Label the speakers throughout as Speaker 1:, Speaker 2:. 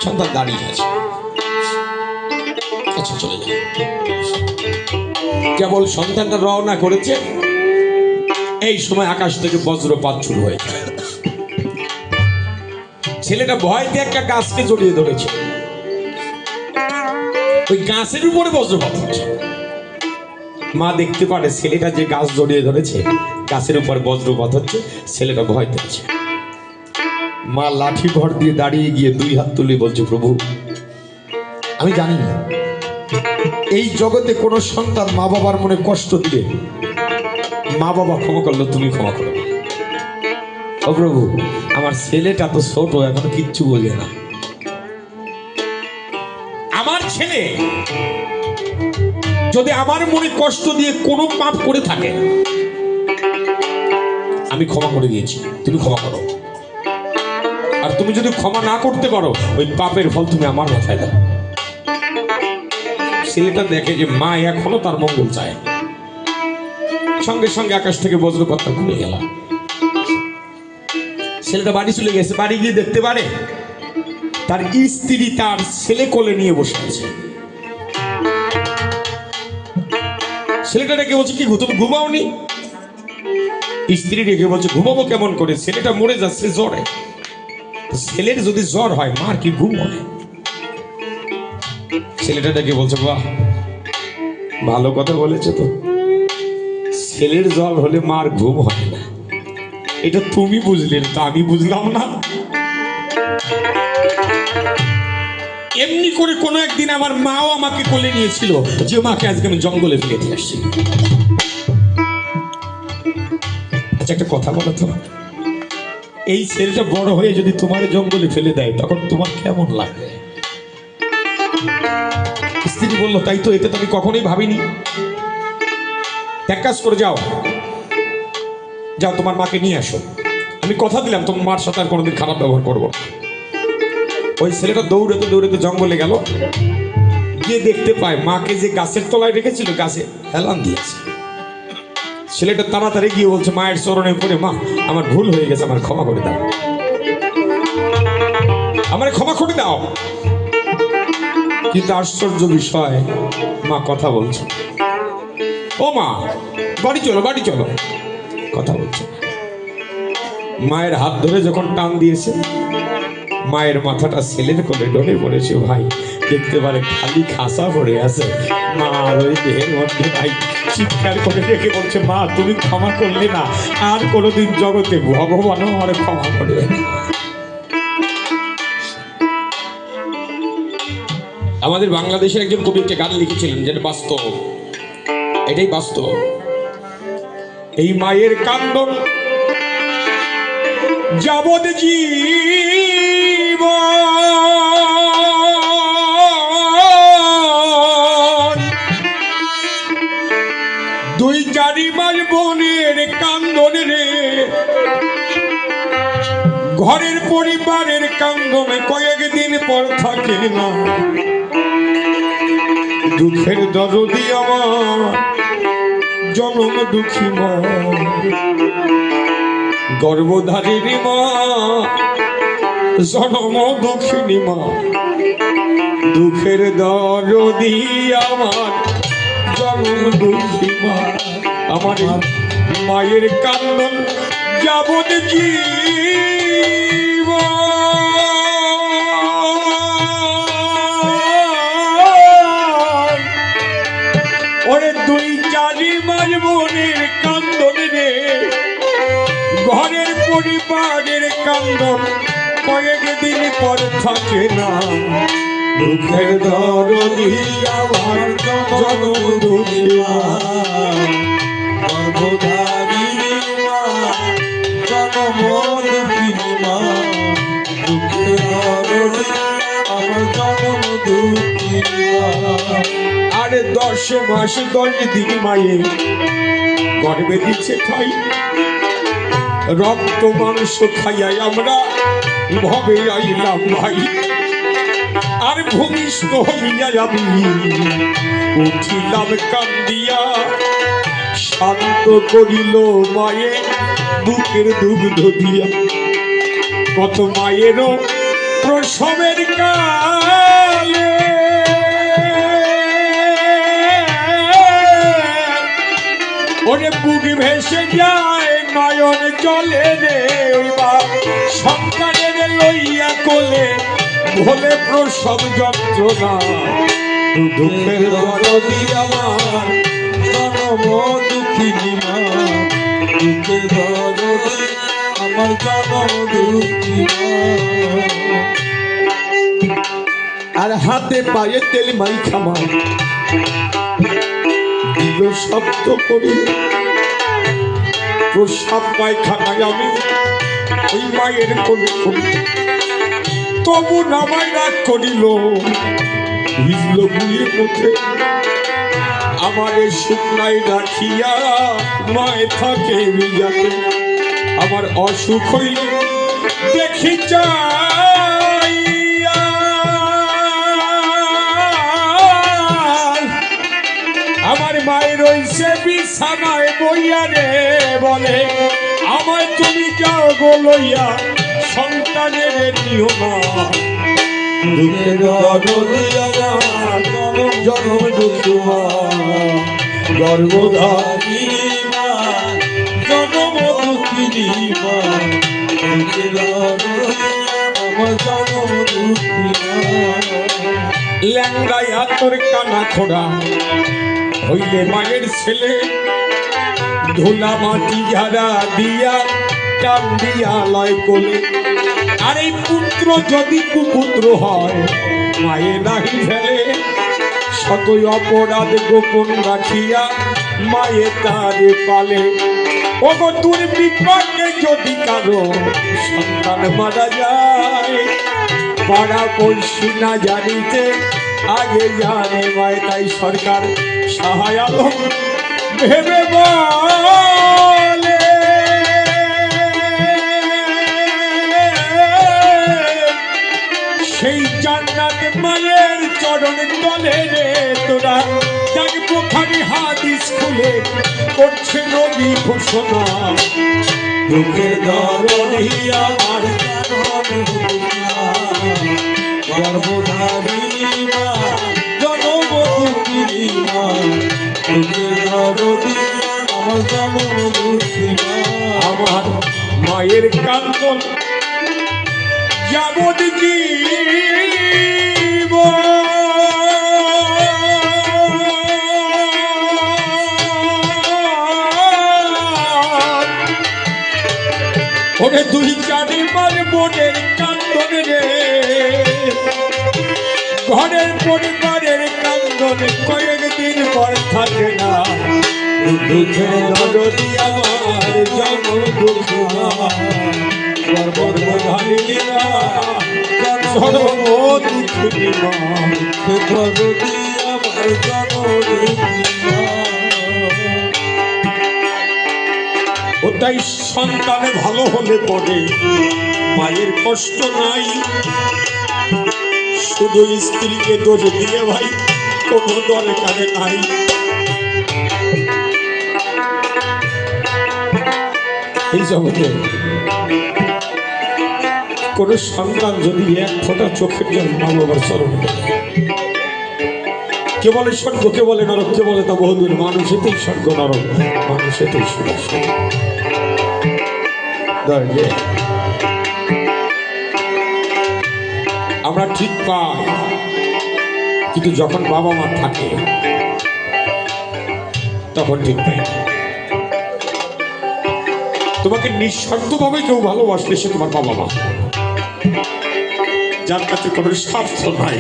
Speaker 1: সন্তান দাঁড়িয়ে আছে। আচ্ছা চলে যায়। কেবল সন্তানটা রওনা করেছে, এই সময় আকাশ থেকে বজ্রপাত শুরু হয়েছে। ছেলেটা ভয়তে একটা গাছকে জড়িয়ে ধরেছে, ওই গাছের উপরে বজ্রপাত হচ্ছে। মা দেখতে পারে ছেলেটা যে গাছ জড়িয়ে ধরেছে, গাছের উপর বজ্রপাত হচ্ছে, ছেলেটা ভয় পেয়েছে। মা লাঠি ভর দিয়ে দাঁড়িয়ে গিয়ে দুই হাত তুলে বলছে, প্রভু আমি জানি না এই জগতে কোনো সন্তান মা বাবার মনে কষ্ট দিলে মা বাবা ক্ষমা করলো, তুমি ক্ষমা করো। ও প্রভু, আমার ছেলেটা তো ছোট, এখনো কিচ্ছু বোঝে না। আমার ছেলে যদি আমার মনে কষ্ট দিয়ে কোনো পাপ করে থাকে, আমি ক্ষমা করে দিয়েছি, তুমি ক্ষমা করো। আর তুমি যদি ক্ষমা না করতে পারো, ওই পাপের ফল তুমি আমার মাথায় দাও। ছেলেটা দেখে যে মা এখনো তার মঙ্গল চায়, সঙ্গে সঙ্গে আকাশ থেকে বজ্রপাতটা ঘুরে গেল। ছেলেটা বাড়ি চলে গেছে। বাড়ি গিয়ে দেখতে পারে তার স্ত্রী তার ছেলে কোলে নিয়ে বসে আছে। ছেলেটা ডেকে বলছে, কি তুমি ঘুমাওনি? স্ত্রী ডেকে বলছে, ঘুমাবো কেমন করে, ছেলেটা মরে যাচ্ছে জ্বরে। ছেলের যদি জ্বর হয়, মার কি ঘুম হয়? ছেলেটা ডেকে বলছে, বাহ ভালো কথা বলেছে তো, ছেলের জ্বর হলে মার ঘুম হয় না, এটা তুমি বুঝলে, তা আমি বুঝলাম না। এমনি করে কোনো একদিন আমার মাও আমাকে কোলে নিয়েছিল, যে মাকে আজকে আমি জঙ্গলে ফেলে দিয়ে আসছি। আচ্ছা একটা কথা বলো তো, এই ছেলেটা বড় হয়ে যদি তোমার জঙ্গলে ফেলে দেয়, তখন তোমার কেমন লাগবে? স্ত্রী বললো, তাই তো, এটা তো আমি কখনোই ভাবিনি। এক কাজ করে যাও, যাও তোমার মাকে নিয়ে আসো, আমি কথা দিলাম তোমার মার সাথে আর কোনোদিন খারাপ ব্যবহার করবো। ওই ছেলেটা দৌড়াতে দৌড়াতে জঙ্গলে গেল, গিয়ে দেখতে পায় মাকে যে গাছের তলায় রেখেছিল, গাছে হেলান দিয়েছে। ছেলেটা তাড়াতাড়ি গিয়ে বলছে মায়ের চরণে পড়ে, মা আমার ভুল হয়ে গেছে, আমার ক্ষমা করে দাও, আমার ক্ষমা করে দাও। কিন্তু আশ্চর্য বিষয়, মা কথা বলছে। ও মা, বাড়ি চলো বাড়ি চলো, কথা বলছে। মায়ের হাত ধরে যখন টান দিয়েছে, মায়ের মাথাটা ছেলের কোলে ডলে পড়েছে। ভাই দেখতে পারে খালি খাসা পড়ে আছে, মা ওই দেহের মধ্যে ভাই চিৎকার করে রেখে বলছে, মা তুমি ক্ষমা করলে না, আর কোনোদিন জগতে ভগবানও আমার ক্ষমা করবে না। আমাদের বাংলাদেশের একজন কবি একটা গান লিখেছিলেন, যেটা বাস্তব, এটাই বাস্তব। এই মায়ের কান্দন যাবৎ জীবন, দুই চারি মাস বোনের কান্দন রে, ঘরের পরিবারের কান্দন কয়েকদিন পর থাকে না। দুঃখের দরদি আমার জনম দুঃখী মা, গর্ভধারিণী মা জনম দুঃখিনী মা, দুঃখের দরদি আমার জনম দুঃখী মা। আমার মায়ের কান্দন যাবৎ জীবন, ওরে দুই চারি মাস বোনের কান্দন রে, ঘরের পরিবারের কান্দন কয়েকদিন পর থাকে না। দুঃখের দরদি আমার জনম দুঃখী মা, গর্ভধারিণী মা জনম দুঃখিনী মা, দুঃখের দরদি আমার জনম দুঃখিনী মা। আরে 10 মাস 10 দিন মায়ে গর্ভে দিচ্ছে খাই, রক্ত মাংস খাইয়াই আমরা ভবে আইলাম ভাই। আর ভূমিষ্ঠ হইয়া আমি উঠিলাম কান্দিয়া, শান্ত করিল মায়ে বুকের দুগ্ধ দিয়া। কত মায়েরও প্রসবের কালে ওরে বুক ভেসে যায় নয়ন জলে রে ওই বাপ সন্তানের লইয়া কোলে ভোলে প্রসব যন্ত্রণা দুঃখের দরদি আমার জনম দুঃখিনী মা দুঃখের দরদি আমার জনম দুঃখী মা আর হাতে পায়ে তেল মাই খামা দিল শব্দ করি প্রসাব পায়খানায় আমি ওই মায়ের কোলে করি তবু নামাই রাগ করিল ভিজল বুয়ের মধ্যে আমার শুকনাই রাখিয়া মায়ে থাকে ভিজাতে আমার অসুখ হইল দেখি চাইয়া আমার মায়ের রইছে বিছানায় বইয়া রে বলে আমায় তুমি যাও গো লইয়া সন্তানের নিও না দুঃখের দরদি আমার জনম দুঃখী মা গর্ভধারী মা জনম দুঃখিনী মা দুঃখের দরদি আমার জনম দুঃখী মা ল্যাংড়ায় তোর কানা খোড়া হইলে মায়ের ছেলে ধুলা মাটি ঝাড়া দিয়া টান দিয়া লয় কোলে আর এই পুত্র যদি কুপুত্র হয় মায়ে নাহি ফেলে শতই অপরাধ গোপন রাখিয়া মায়ে তারে পালে ওগো তোর বিপাকে যদি কারো সন্তান মারা যায় পাড়া পড়শি না জানিতে আগে জানে মায়ে তাই সরকার সহায় আলম ভেবে বলে সেই জান্নাত মায়ের চরণ তলে রে তোরা তার বুখারী হাদিস খুলে করছে নবী ঘোষণা দুঃখের দরদি আমার গর্ভধারী মা জনম দুঃখিনী মা দুঃখের দরদি আমার জনম দুঃখী মা আমার মায়ের কান্দন যাবত জীব ওরে দুই চারি মার বোনের কান্দন রে ঘরের পরিবারের কান্দন কয়েকদিন পর থাকে না দুঃখের দরদি আমার জনম দুঃখী মা গর্ভধারী মা জনম দুঃখিনী মা দরদি আমার জনম দুঃখী মা ও তাই সন্তানে ভালো হলে পরে মায়ের কষ্ট নাই শুধু স্ত্রীকে দোষ দিয়ে ভাই কোনো দরকারে নাই এই জগতে কোন সন্তান যদি এক ফোঁটা চোখের জল মা বাবার চরণে কে বলে স্বর্গ কে বলে নরক কে বলে তা বহুদূর মানুষ এতেই স্বর্গ নরক মানুষ এতেই সুরেশ আমরা ঠিক পাই কিন্তু যখন বাবা মা থাকে তখন ঠিক পাই তোমাকে নিঃশর্তভাবে কেউ ভালোবাসলে সে তোমার বাবা মা যার কাছে কোনো স্বার্থ নাই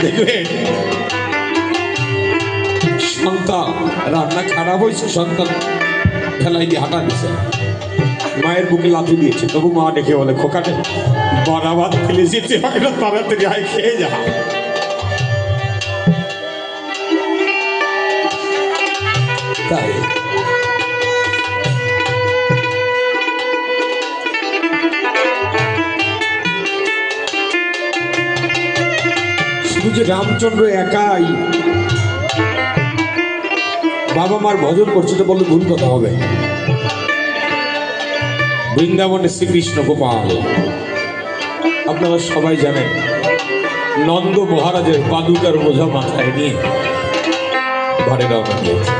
Speaker 1: দেখবে সন্তান রান্না খারাপ হয়েছে সন্তান ফেলাই দিয়ে হাঁটা দিছে মায়ের বুকে লাথি দিয়েছে তবু মা ডেকে বলে খোকাটে বারাবাদ ফেলে যেতে হয় না তাড়াতাড়ি আয় খেয়ে যা তাই শুধু যে রামচন্দ্র একাই বাবা মার ভজন করছে তো বললে ভুল কথা হবে বৃন্দাবনে শ্রীকৃষ্ণ গোপাল আপনারা সবাই জানেন নন্দ মহারাজের পাদুকার বোঝা মাথায় নিয়ে ঘরে রওনা দিয়েছে।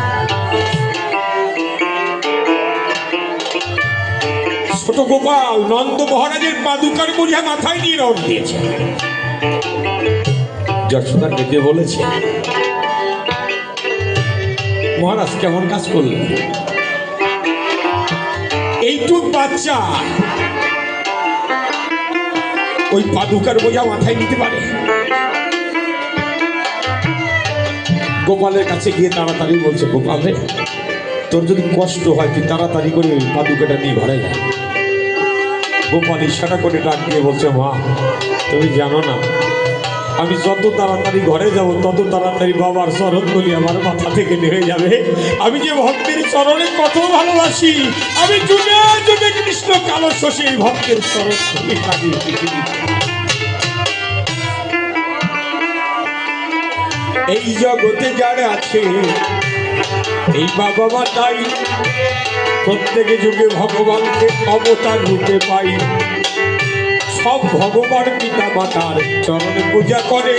Speaker 1: ছোট গোপাল নন্দ মহারাজের পাদুকার বোঝা মাথায় নিয়ে রওনা দিয়েছে। যশোদা ডেকে বলেছে, মহারাজ কেমন কাজ করলেন? এইটুক বাচ্চা ওই পাদুকার বোঝা মাথায় নিতে পারে? গোপালের কাছে গিয়ে তাড়াতাড়ি বলছে, গোপাল রে, তোর যদি কষ্ট হয় তুই তাড়াতাড়ি করে ওই পাদুকাটা নিয়ে ঘরে যা। গোপাল ইশারা করে ডাক দিয়ে বলছে, মা তুমি জানো না, আমি যত তাড়াতাড়ি ঘরে যাব তত তাড়াতাড়ি বাবার চরণ ধরি আমার মাথা থেকে নেমে যাবে। আমি যে ভক্তের চরণে কত ভালোবাসি, আমি যুগে যুগে কৃষ্ণ কালো শোষে এই ভক্তের চরণ ধরি কাঁদি পৃথিবী। এই জগতে যারা আছে এই বাবা মা তাই প্রত্যেকে যুগে ভগবানকে অবতার রূপে পাই। সব ভগবান পিতা মাতার চরণে পূজা করে।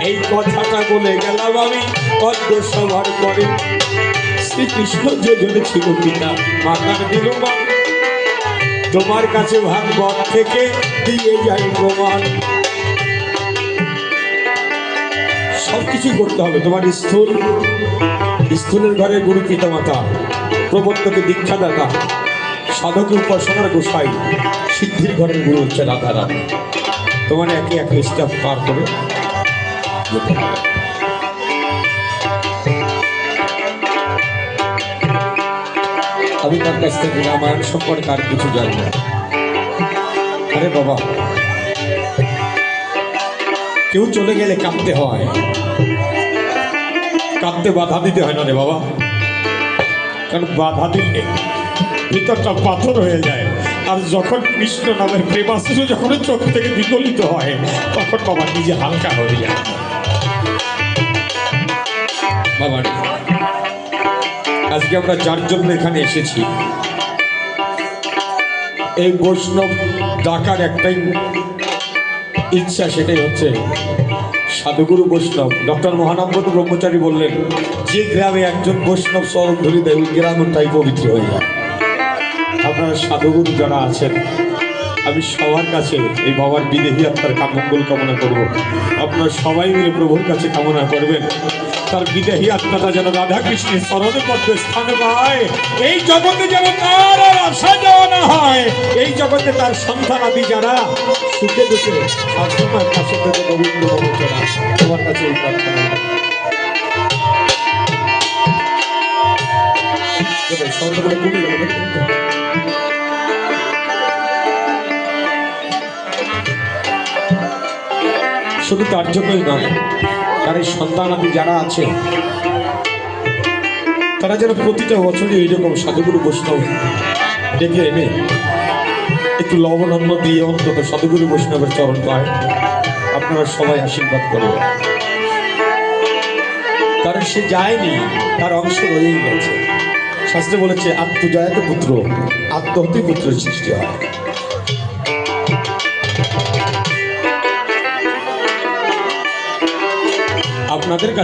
Speaker 1: এই কথাটা বলে গেলাম আমি পদ্ম সভার করে। শ্রীকৃষ্ণ যোজনে ছিল পিতা মাতার দিলমা, তোমার কাছে ভাগবত থেকে দিয়ে যাই প্রমাণ। সবকিছু করতে হবে। তোমার স্থূলের ঘরে গুরু পিতা মাতা, প্রবর্তকে দীক্ষাদাতা, সাধকে উপাসনার গোসাই, সিদ্ধির ঘরের গুরু হচ্ছে রাধারাম। তোমার একে একে স্টেপ পার করে যেতে হবে। আমি তার কাছ থেকে রামায়ণ সম্পর্কে আর কিছু জানি না। আরে বাবা, কেউ চলে গেলে কাঁদতে হয়, কাঁদতে বাধা দিতে হয় না রে বাবা। কারণ বাধা দিলে ভিতরটা পাথর হয়ে যায়। আর যখন কৃষ্ণ নামের প্রেমাশ্রু যখন চোখ থেকে বিগলিত হয় তখন বাবা নিজে হালকা হয়ে যায়। বাবা, আজকে আমরা যার জন্য এখানে এসেছি, এই বৈষ্ণব ডাকার একটাই ইচ্ছা, সেটাই হচ্ছে সাধুগুরু বৈষ্ণব। ডক্টর মহানন্দ ব্রহ্মচারী বললেন, যে গ্রামে একজন বৈষ্ণব চরণ ধরি দেয় ওই গ্রামটাই পবিত্র হয়ে যায়। আপনারা সাধুগুরু যারা আছেন, আমি সবার কাছে এই বাবার বিদেহী আত্মার মঙ্গল কামনা করব। আপনারা সবাই মিলে প্রভুর কাছে কামনা করবেন তার বিদেহী আত্মাটা যেন রাধা কৃষ্ণের চরণে পদ্মে স্থান পায়। এই জগতে যেন তার আর আশা যাওয়া না হয়। এই জগতে তার সন্তান আদি যারা সুখে দুঃখে সবসময় পাশে থেকে গোবিন্দ বচনা, তোমার কাছে এই প্রার্থনা। শুধু তার জন্যই নয়, তার এই সন্তান আদি যারা আছে তারা যেন প্রতিটা বছরই এইরকম সাধুগুরু বৈষ্ণব ডেকে এনে একটু লবণান্ন দিয়ে অন্তত সাধুগুরু বৈষ্ণবের চরণ পায়। আপনারা সবাই আশীর্বাদ করবেন। কারণ সে যায়নি, তার অংশ রয়েই গেছে। শাস্ত্রে বলেছে, আত্মজয়াতে পুত্র, আত্মহত্যই পুত্রের সৃষ্টি হয়। আপনাদের কাছে